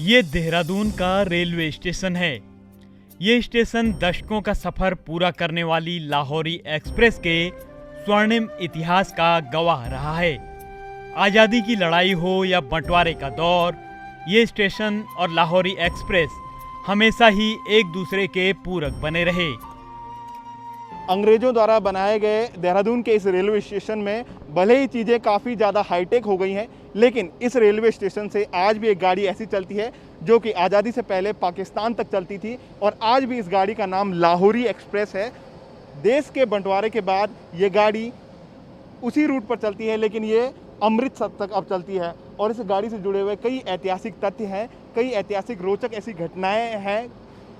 ये देहरादून का railway station है। ये स्टेशन दशकों का सफर पूरा करने वाली लाहौरी एक्सप्रेस के स्वर्णिम इतिहास का गवाह रहा है। आज़ादी की लड़ाई हो या बंटवारे का दौर, ये स्टेशन और लाहौरी एक्सप्रेस हमेशा ही एक दूसरे के पूरक बने रहे। अंग्रेज़ों द्वारा बनाए गए देहरादून के इस रेलवे स्टेशन में भले ही चीज़ें काफ़ी ज़्यादा हाईटेक हो गई हैं, लेकिन इस रेलवे स्टेशन से आज भी एक गाड़ी ऐसी चलती है जो कि आज़ादी से पहले पाकिस्तान तक चलती थी और आज भी इस गाड़ी का नाम लाहौरी एक्सप्रेस है। देश के बंटवारे के बाद ये गाड़ी उसी रूट पर चलती है, लेकिन ये अमृतसर तक अब चलती है और इस गाड़ी से जुड़े हुए कई ऐतिहासिक तथ्य हैं, कई ऐतिहासिक रोचक ऐसी घटनाएं हैं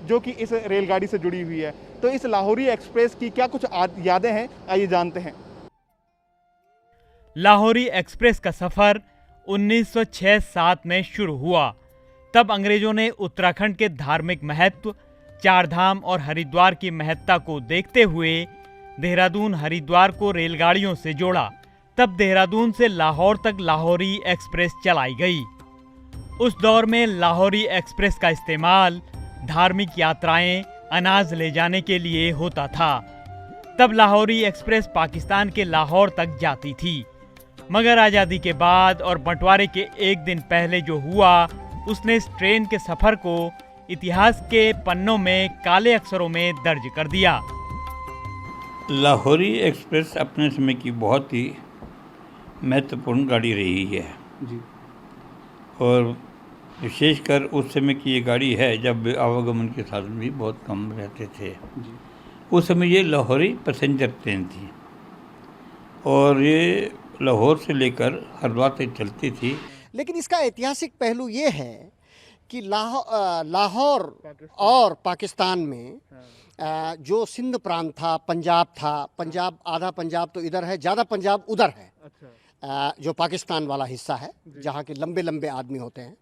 जो कि इस रेलगाड़ी से जुड़ी हुई है। तो इस लाहौरी एक्सप्रेस की क्या कुछ यादें हैं, आइए जानते हैं। लाहौरी एक्सप्रेस का सफ़र 1906-7 में शुरू हुआ। तब अंग्रेजों ने उत्तराखंड के धार्मिक महत्व, चारधाम और हरिद्वार की महत्ता को देखते हुए देहरादून हरिद्वार को रेलगाड़ियों से जोड़ा। तब देहरादून से लाहौर तक लाहौरी एक्सप्रेस चलाई गई। उस दौर में लाहौरी एक्सप्रेस का इस्तेमाल धार्मिक यात्राएं, अनाज ले जाने के लिए होता था। तब लाहौरी एक्सप्रेस पाकिस्तान के लाहौर तक जाती थी, मगर आज़ादी के बाद और बंटवारे के एक दिन पहले जो हुआ, उसने इस ट्रेन के सफ़र को इतिहास के पन्नों में काले अक्षरों में दर्ज कर दिया। लाहौरी एक्सप्रेस अपने समय की बहुत ही महत्वपूर्ण गाड़ी रही है जी। और विशेषकर उस समय की ये गाड़ी है जब आवागमन के साधन भी बहुत कम रहते थे जी। उस समय ये लाहौरी पैसेंजर ट्रेन थी और ये लाहौर से लेकर हरिद्वार तक चलती थी। लेकिन इसका ऐतिहासिक पहलू ये है कि लाहौर और पाकिस्तान में जो सिंध प्रांत था, पंजाब था, पंजाब आधा पंजाब तो इधर है, ज़्यादा पंजाब उधर है। जो पाकिस्तान वाला हिस्सा है जहाँ के लंबे लंबे आदमी होते हैं,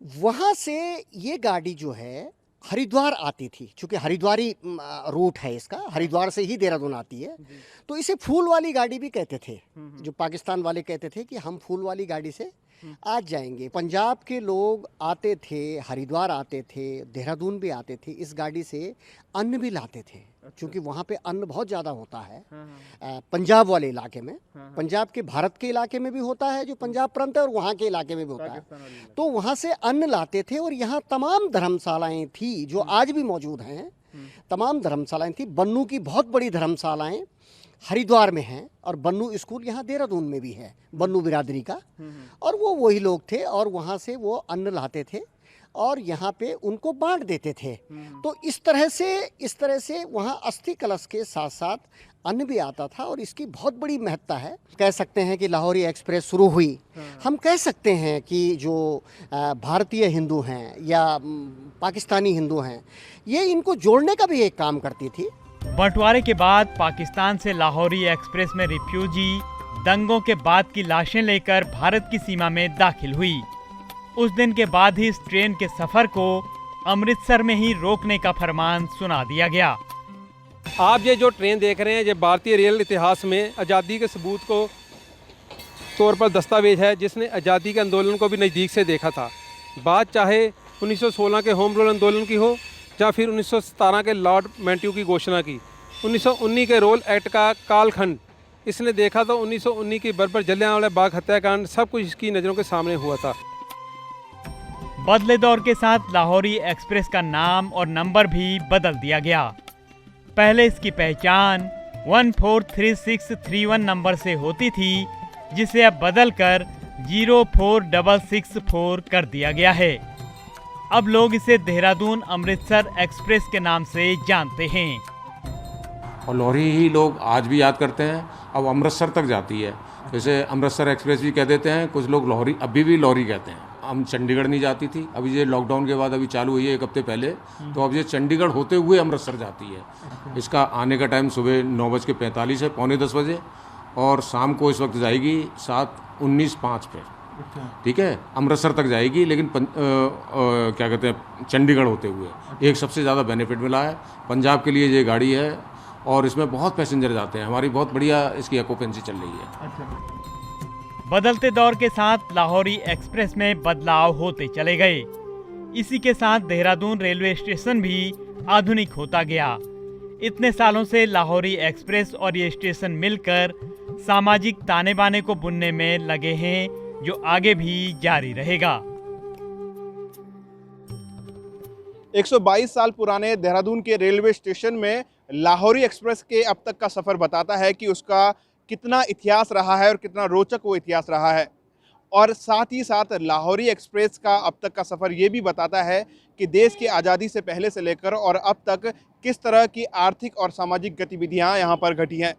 वहाँ से ये गाड़ी जो है हरिद्वार आती थी। चूँकि हरिद्वारी रूट है इसका, हरिद्वार से ही देहरादून आती है, तो इसे फूल वाली गाड़ी भी कहते थे। जो पाकिस्तान वाले कहते थे कि हम फूल वाली गाड़ी से आज जाएंगे। पंजाब के लोग आते थे, हरिद्वार आते थे, देहरादून भी आते थे, इस गाड़ी से अन्न भी लाते थे। क्योंकि वहाँ पे अन्न बहुत ज़्यादा होता है पंजाब वाले इलाके में। पंजाब के भारत के इलाके में भी होता है जो पंजाब प्रांत है, और वहाँ के इलाके में भी होता है। तो वहाँ से अन्न लाते थे और यहाँ तमाम धर्मशालाएँ थी जो आज भी मौजूद हैं। तमाम धर्मशालाएँ थी। बन्नू की बहुत बड़ी धर्मशालाएँ हरिद्वार में हैं और बन्नू स्कूल यहाँ देहरादून में भी है, बन्नू बिरादरी का। और वो वही लोग थे और वहाँ से वो अन्न लाते थे और यहाँ पे उनको बांट देते थे। तो इस तरह से वहाँ अस्थि कलश के साथ साथ अन्न भी आता था और इसकी बहुत बड़ी महत्ता है। कह सकते हैं कि लाहौरी एक्सप्रेस शुरू हुई, हम कह सकते हैं कि जो भारतीय हिंदू हैं या पाकिस्तानी हिंदू हैं, ये इनको जोड़ने का भी एक काम करती थी। बंटवारे के बाद पाकिस्तान से लाहौरी एक्सप्रेस में रिफ्यूजी दंगों के बाद की लाशें लेकर भारत की सीमा में दाखिल हुई। उस दिन के बाद ही इस ट्रेन के सफर को अमृतसर में ही रोकने का फरमान सुना दिया गया। आप ये जो ट्रेन देख रहे हैं, ये भारतीय रेल इतिहास में आज़ादी के सबूत को तौर पर दस्तावेज है, जिसने आज़ादी के आंदोलन को भी नज़दीक से देखा था। बात चाहे 1916 के होम रूल आंदोलन की हो या फिर 1917 के लॉर्ड मैंट्यू की घोषणा की, 1919 के रोल एक्ट का कालखंड इसने देखा। तो 1919 की बर्बर जलियांवाला बाग हत्याकांड, सब कुछ इसकी नज़रों के सामने हुआ था। बदले दौर के साथ लाहौरी एक्सप्रेस का नाम और नंबर भी बदल दिया गया। पहले इसकी पहचान 143631 नंबर से होती थी, जिसे अब बदलकर 04664 कर दिया गया है। अब लोग इसे देहरादून अमृतसर एक्सप्रेस के नाम से जानते हैं। और लाहौरी ही लोग आज भी याद करते हैं। अब अमृतसर तक जाती है, जैसे अमृतसर एक्सप्रेस भी कह देते हैं, कुछ लोग लाहौरी अभी भी लाहौरी कहते हैं। हम चंडीगढ़ नहीं जाती थी, अभी ये लॉकडाउन के बाद अभी चालू हुई है 1 हफ्ते पहले, तो अब ये चंडीगढ़ होते हुए अमृतसर जाती है। इसका आने का टाइम सुबह 9:45 है, 9:45 बजे, और शाम को इस वक्त जाएगी 7:19:05 पे। ठीक है, अमृतसर तक जाएगी, लेकिन क्या कहते हैं, चंडीगढ़ होते हुए। एक सबसे ज़्यादा बेनिफिट मिला है पंजाब के लिए ये गाड़ी है और इसमें बहुत पैसेंजर जाते हैं। हमारी बहुत बढ़िया इसकी ऑक्यूपेंसी चल रही है। बदलते दौर के साथ लाहौरी एक्सप्रेस में बदलाव होते चले गए। इसी के साथ देहरादून रेलवे स्टेशन भी आधुनिक होता गया। इतने सालों से लाहौरी एक्सप्रेस और ये स्टेशन मिलकर सामाजिक ताने बाने को बुनने में लगे हैं, जो आगे भी जारी रहेगा। 122 साल पुराने देहरादून के रेलवे स्टेशन में लाहौरी एक्सप्रेस के अब तक का सफ़र बताता है कि उसका कितना इतिहास रहा है और कितना रोचक वो इतिहास रहा है। और साथ ही साथ लाहौरी एक्सप्रेस का अब तक का सफ़र ये भी बताता है कि देश की आज़ादी से पहले से लेकर और अब तक किस तरह की आर्थिक और सामाजिक गतिविधियाँ यहाँ पर घटी हैं।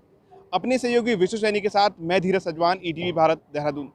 अपने सहयोगी विश्व सैनी के साथ मैं धीरज सजवान, ETV भारत, देहरादून।